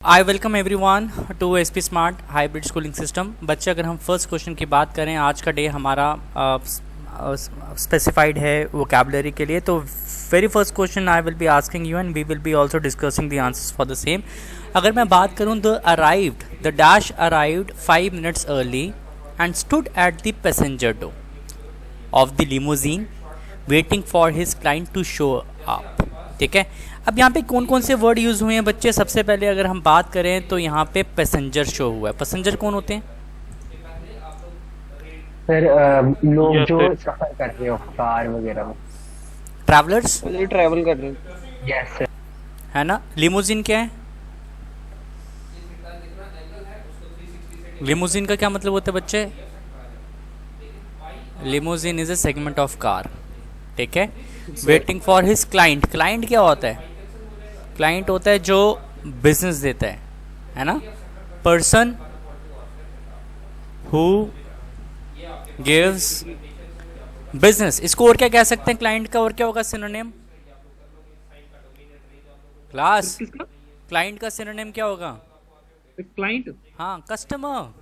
I welcome everyone to SP smart hybrid schooling system. बच्चे, अगर हम फर्स्ट क्वेश्चन की बात करें, आज का डे हमारा स्पेसिफाइड है वोकैबुलरी के लिए। तो very first question I will be asking you and we will be also discussing the answers for the same. अगर मैं बात करूं, the dash arrived 5 minutes early and stood at the passenger door of the limousine waiting for his client to show up. ठीक है, अब यहाँ पे कौन कौन से वर्ड यूज़ हुए हैं बच्चे? सबसे पहले अगर हम बात करें तो यहाँ पे पैसेंजर शो हुआ है। पैसेंजर कौन होते हैं? सर लोग जो सफर कर रहे हो कार वगैरह में। ट्रैवलर्स ट्रैवल कर रहे हैं। Yes sir. है ना। लिमोजिन क्या है? लिमोजिन का क्या मतलब होता है बच्चे? Limousine is A segment of car. ठीक है। Waiting for his client. Client क्या होता है? क्लाइंट होता है जो बिजनेस देता है ना। Person who gives business. इसको और क्या कह सकते हैं क्लाइंट का? और क्या होगा सिनोनिम? क्लास क्लाइंट का सिनोनिम क्या होगा? क्लाइंट। हाँ, कस्टमर।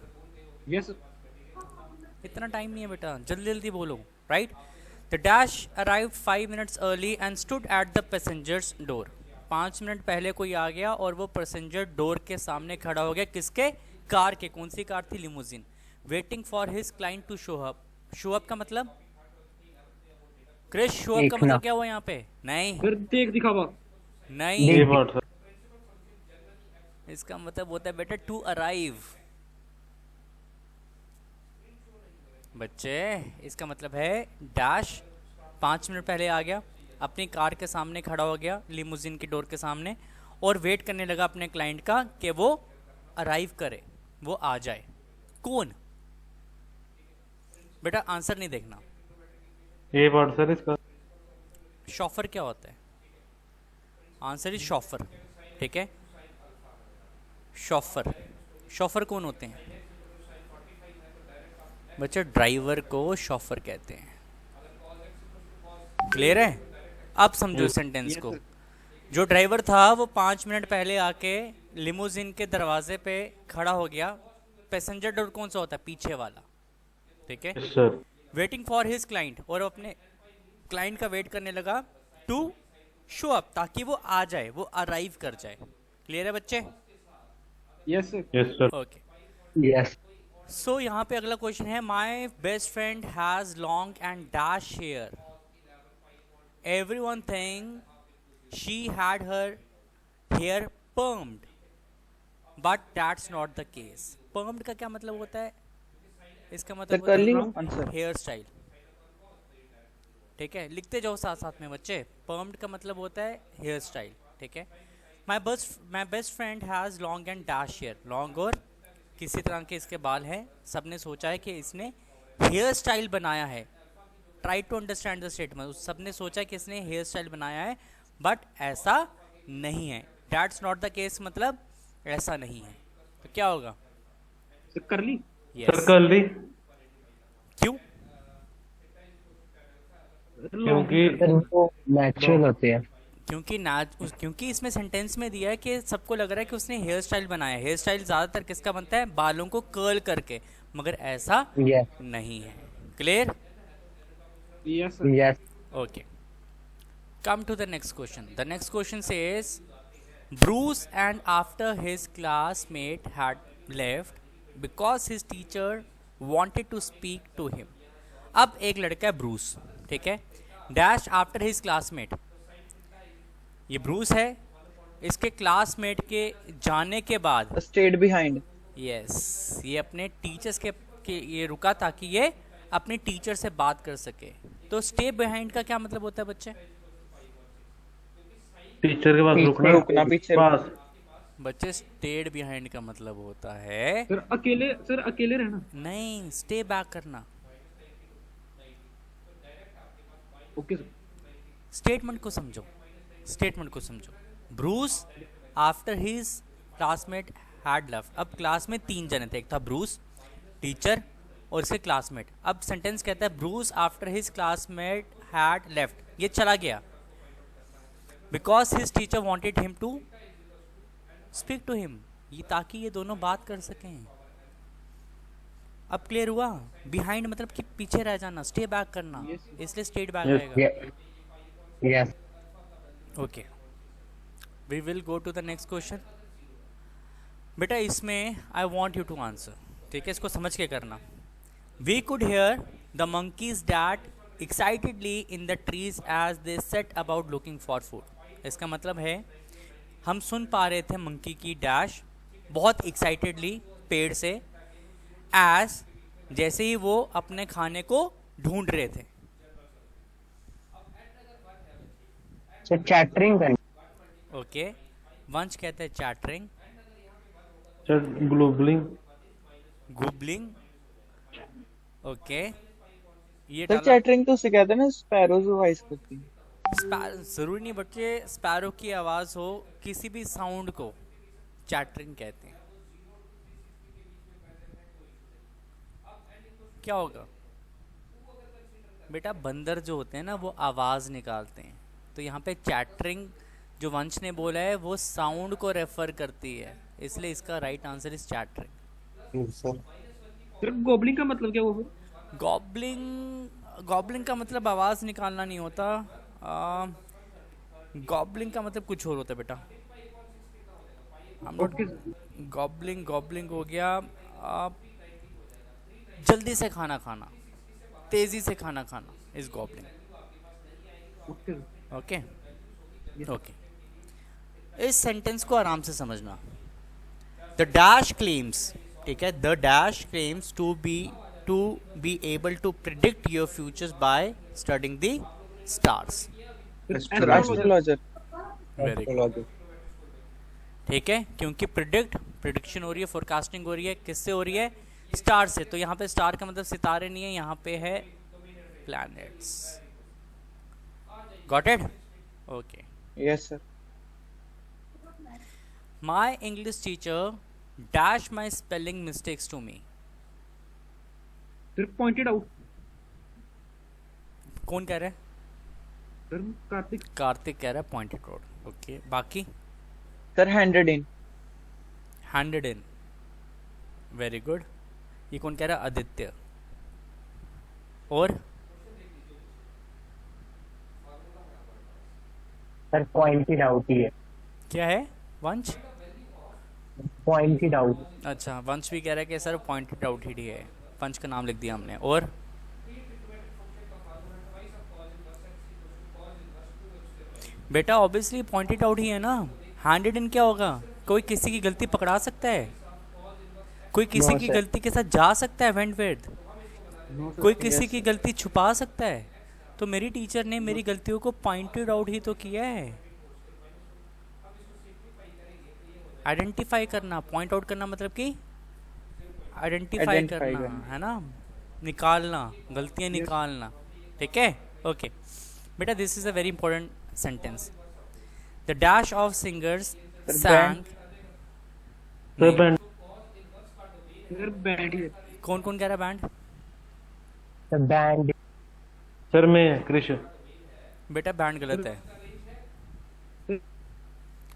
यस। इतना टाइम नहीं है बेटा, जल्दी जल्दी बोलो। Right. The dash arrived 5 minutes early and stood at the passengers door. 5 minute पहले कोई आ गया और वो पैसेंजर डोर के सामने खड़ा हो गया। किसके? कार के। कौन सी कार थी? Limousine. Waiting for his client to show up. Show up का मतलब? क्रिश, शो अप का मतलब क्या हुआ यहाँ पे? नहीं, फिर देख दिखावा। नहीं, इसका मतलब होता है बेटा टू अराइव। बच्चे, इसका मतलब है डैश 5 मिनट पहले आ गया, अपनी कार के सामने खड़ा हो गया, लिमोजिन की डोर के सामने, और वेट करने लगा अपने क्लाइंट का कि वो अराइव करे, वो आ जाए। कौन? बेटा आंसर नहीं देखना। ये वर्ड सर इसका शॉफर क्या होता है? Answer is chauffeur. ठीक है, शॉफर। शॉफर कौन होते हैं बच्चे? ड्राइवर को शॉफर कहते हैं। क्लियर है? अब समझो सेंटेंस को। जो ड्राइवर था वो 5 मिनट पहले आके लिमोजिन के दरवाजे पे खड़ा हो गया। पैसेंजर डोर कौन सा होता है? पीछे वाला। ठीक है। Sir waiting for his client, और अपने क्लाइंट का वेट करने लगा टू शो अप, ताकि वो आ जाए, वो अराइव कर जाए। क्लियर है बच्चे? Yes sir okay. Yes. So यहाँ पे अगला क्वेश्चन है, my best friend has long and dash hair. Everyone think she had her hair permed, but that's not the case. Permed का क्या मतलब होता है? इसका मतलब होता है हेयर स्टाइल। ठीक है, लिखते जाओ साथ साथ में बच्चे। पर्म्ड का मतलब होता है हेयर स्टाइल। ठीक है। My best friend has long and dash hair. Long और किसी तरह के इसके बाल हैं। सबने सोचा है कि इसने हेयर स्टाइल बनाया है। Try to understand the statement. सबने सोचा कि इसने हेयर स्टाइल बनाया है, बट ऐसा नहीं है। दैट्स नॉट द केस मतलब ऐसा नहीं है। तो क्या होगा? कर ली। सर कर ली, क्यों? क्योंकि सर वो नेचुरल होते हैं। क्योंकि इसमें सेंटेंस में दिया है कि सबको लग रहा है कि उसने हेयर स्टाइल बनाया है। हेयर स्टाइल ज़्यादातर किसका बनता है? बालों को कर्ल करके, मगर ऐसा यस नहीं है। Clear? Yes yes. Okay. Come to the next question. The next question says, Bruce and after his classmate had left because his teacher wanted to speak to him. अब एक लड़का है ब्रूस। ठीक है। Dash after his classmate. ये Bruce है, इसके classmate के जाने के बाद स्टेड बिहाइंड। यस, ये अपने टीचर्स के ये रुका ताकि ये अपने टीचर से बात कर सके। तो स्टे बिहाइंड का क्या मतलब होता है बच्चे? टीचर के पास रुकना पीछे पास। बच्चे, स्टेड बिहाइंड का मतलब होता है सर अकेले रहना। नहीं, स्टे बैक करना। Okay sir. स्टेटमेंट को समझो, स्टेटमेंट को समझो। Bruce after his classmate had left. अब क्लास में 3 जने थे, एक था ब्रूस, टीचर और इसके क्लासमेट। अब सेंटेंस कहता है Bruce after his classmate had left, ये चला गया। Because his teacher wanted him to speak to him, ये ताकि ये दोनों बात कर सकें। अब क्लियर हुआ? बिहाइंड मतलब कि पीछे रह जाना, स्टे बैक करना, इसलिए स्टेट बैक Yes. आएगा। Yes. Okay, we will go to the next question. बेटा इसमें I want you to answer, ठीक है? इसको समझ के करना। We could hear the monkeys that excitedly in the trees as they set about looking for food। इसका मतलब है हम सुन पा रहे थे मंकी की डैश बहुत एक्साइटेडली पेड़ से, एज जैसे ही वो अपने खाने को ढूंढ रहे थे। So chattering करनी। ओके, वंश कहते हैं चैटरिंग, सर ग्लोबलिंग। गुबलिंग। ओके, ये सर डाला। चैटरिंग तो उसे कहते हैं ना, स्पैरोज वॉइस करती हैं। जरूरी नहीं बच्चे स्पैरो की आवाज हो, किसी भी साउंड को चैटरिंग कहते हैं। क्या होगा बेटा? बंदर जो होते हैं ना वो आवाज निकालते हैं, तो यहाँ पे चैटरिंग जो वंश ने बोला है वो साउंड को रेफर करती है, इसलिए इसका right answer is chattering. Sir gobbling का मतलब क्या हुआ? गॉबलिंग का मतलब आवाज निकालना नहीं होता। गॉबलिंग का मतलब कुछ और होता है बेटा। गॉबलिंग हो गया जल्दी से खाना खाना, तेजी से खाना खाना इज गॉबलिंग। ओके ओके, इस सेंटेंस को आराम से समझना। द डैश क्लेम्स, ठीक है, the dash claims to be able to predict your futures by studying the stars. Astrologer. Very good, ठीक है, क्योंकि प्रिडिक्शन हो रही है, फोरकास्टिंग हो रही है, किससे हो रही है? स्टार से। तो यहाँ पे स्टार का मतलब सितारे नहीं है, यहाँ पे है planets. Got it? Okay. Yes sir. My English teacher dash my spelling mistakes to me. सिर्फ पॉइंटेड आउट। कौन कह रहा है? सर कार्तिक। कार्तिक कह रहा है पॉइंटेड आउट। ओके, बाकी? सर हैंडेड इन। हैंडेड इन, वेरी गुड। ये कौन कह रहा है? आदित्य। और सर पॉइंटेड आउट ही है। क्या है? वंश? Pointed out. अच्छा, वंश भी कह रहा है कि सर पॉइंटेड आउट ही है, पंच का नाम लिख दिया हमने। और बेटा ऑब्वियसली पॉइंटेड आउट ही है ना। हैंडेड इन क्या होगा? कोई किसी की गलती पकड़ा सकता है? कोई किसी No, की sir. गलती के साथ जा सकता है वेंट वेट? कोई किसी की गलती छुपा सकता है? तो मेरी टीचर ने मेरी गलतियों को पॉइंटेड आउट ही तो किया है। आइडेंटिफाई करना, पॉइंट आउट करना मतलब कि आइडेंटिफाई Identify करना करना। है ना, निकालना, गलतियां निकालना। ठीक है, ओके बेटा, this is a very important sentence. The dash of singers sang। Sir band. Sir band ही है। कौन कौन कह रहा है बैंड? The band. सर मैं कृष। बेटा बैंड गलत है,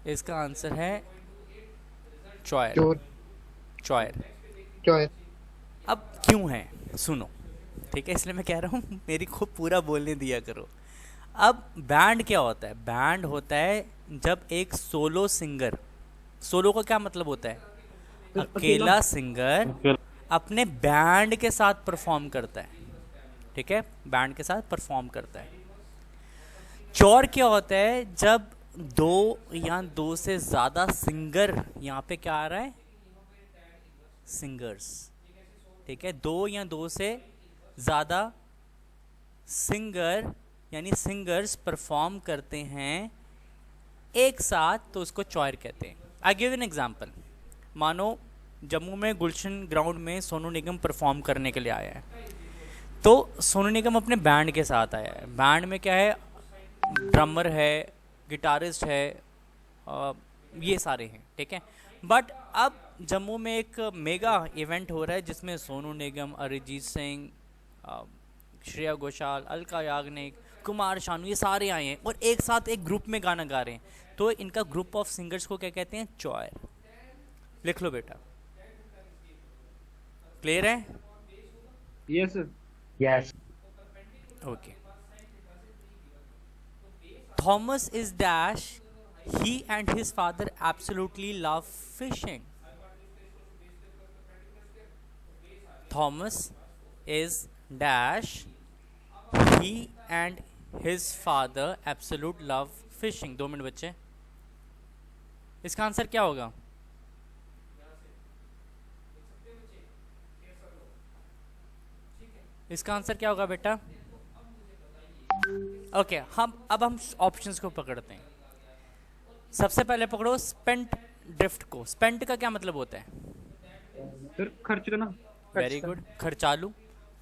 इसका आंसर है चॉयर। चॉयर। चॉयर। अब क्यों है सुनो, ठीक है, इसलिए मैं कह रहा हूँ मेरी को पूरा बोलने दिया करो। अब बैंड क्या होता है? बैंड होता है जब एक सोलो सिंगर, सोलो का क्या मतलब होता है? अकेला सिंगर अपने बैंड के साथ परफॉर्म करता है, ठीक है, बैंड के साथ परफॉर्म करता है। चौर क्या होता है? जब दो या दो से ज्यादा सिंगर, यहाँ पे क्या आ रहा है? सिंगर्स, ठीक है, दो या दो से ज्यादा सिंगर यानी सिंगर्स परफॉर्म करते हैं एक साथ, तो उसको चॉयर कहते हैं। I give an example. मानो जम्मू में गुलशन ग्राउंड में सोनू निगम परफॉर्म करने के लिए आया है, तो सोनू निगम अपने बैंड के साथ आया है। बैंड में क्या है? ड्रमर है, गिटारिस्ट है, ये सारे हैं, ठीक है। बट अब जम्मू में एक मेगा इवेंट हो रहा है जिसमें सोनू निगम, अरिजीत सिंह, श्रेया घोषाल, अलका याग्निक, कुमार शानू, ये सारे आए हैं और एक साथ एक ग्रुप में गाना गा रहे हैं, तो इनका ग्रुप ऑफ सिंगर्स को क्या कहते हैं? चॉयर। लिख लो बेटा। क्लियर है? Yes sir. Yes. Okay. Thomas is dash. He and his father absolutely love fishing. Thomas is dash. He and his father absolute love fishing. 2 minute बच्चे। इसका आंसर क्या होगा? इसका आंसर क्या होगा बेटा? ओके अब हम ऑप्शंस को पकड़ते हैं। सबसे पहले पकड़ो स्पेंट ड्रिफ्ट को। स्पेंट का क्या मतलब होता है? सर खर्च करना। वेरी गुड, खर्चालू।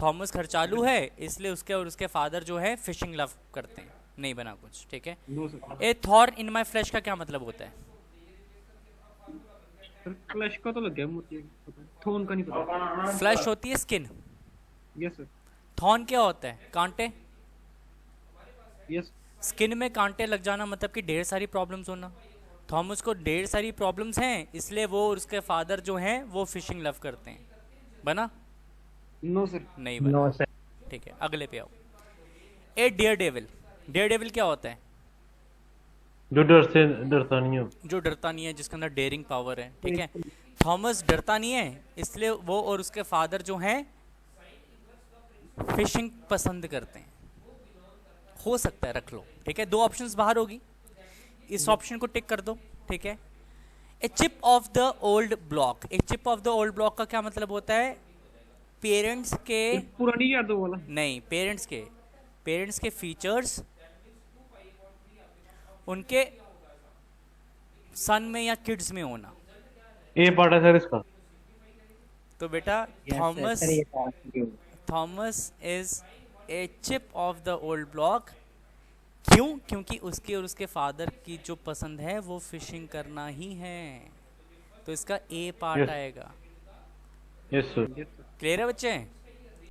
थॉमस खर्चालू है, इसलिए उसके और उसके फादर जो है फिशिंग लव करते हैं। नहीं बना कुछ, ठीक है। No sir. A thorn in my flesh का क्या मतलब होता है? सर फ्लैश का तो लग गया मुझे पता है, थोन का नहीं पता। फ्लैश होती है स्किन। Yes sir. थॉर्न क्या होता है? कांटे। यस। स्किन में कांटे लग जाना मतलब कि ढेर सारी प्रॉब्लम्स होना। थॉमस को ढेर सारी प्रॉब्लम्स हैं, इसलिए वो और उसके फादर जो हैं वो फिशिंग लव करते हैं। बना? No sir. नहीं बना। No, sir. ठीक है, अगले पे आओ। A daredevil. Daredevil क्या होता है? जो डरता नहीं हो। जो डरता नहीं है, जिसके अंदर डेयरिंग पावर है, ठीक है। थॉमस डरता नहीं है, इसलिए वो और उसके फादर जो हैं फिशिंग पसंद करते हैं। हो सकता है, रख लो, ठीक है। 2 ऑप्शंस बाहर होगी, इस ऑप्शन को टिक कर दो, ठीक है। A chip off the old block. A chip off the old block का क्या मतलब होता है? पेरेंट्स के, पुरानी यादों वाला। नहीं, पेरेंट्स के फीचर्स उनके सन में या किड्स में होना। ए पार्ट है सर इसका। तो बेटा Yes, sir, ये बात है। Thomas is a chip off the old block. क्यों? क्योंकि उसके और उसके फादर की जो पसंद है वो फिशिंग करना ही है। तो इसका ए पार्ट Yes. आएगा। Yes sir. Yes sir. Clear है बच्चे?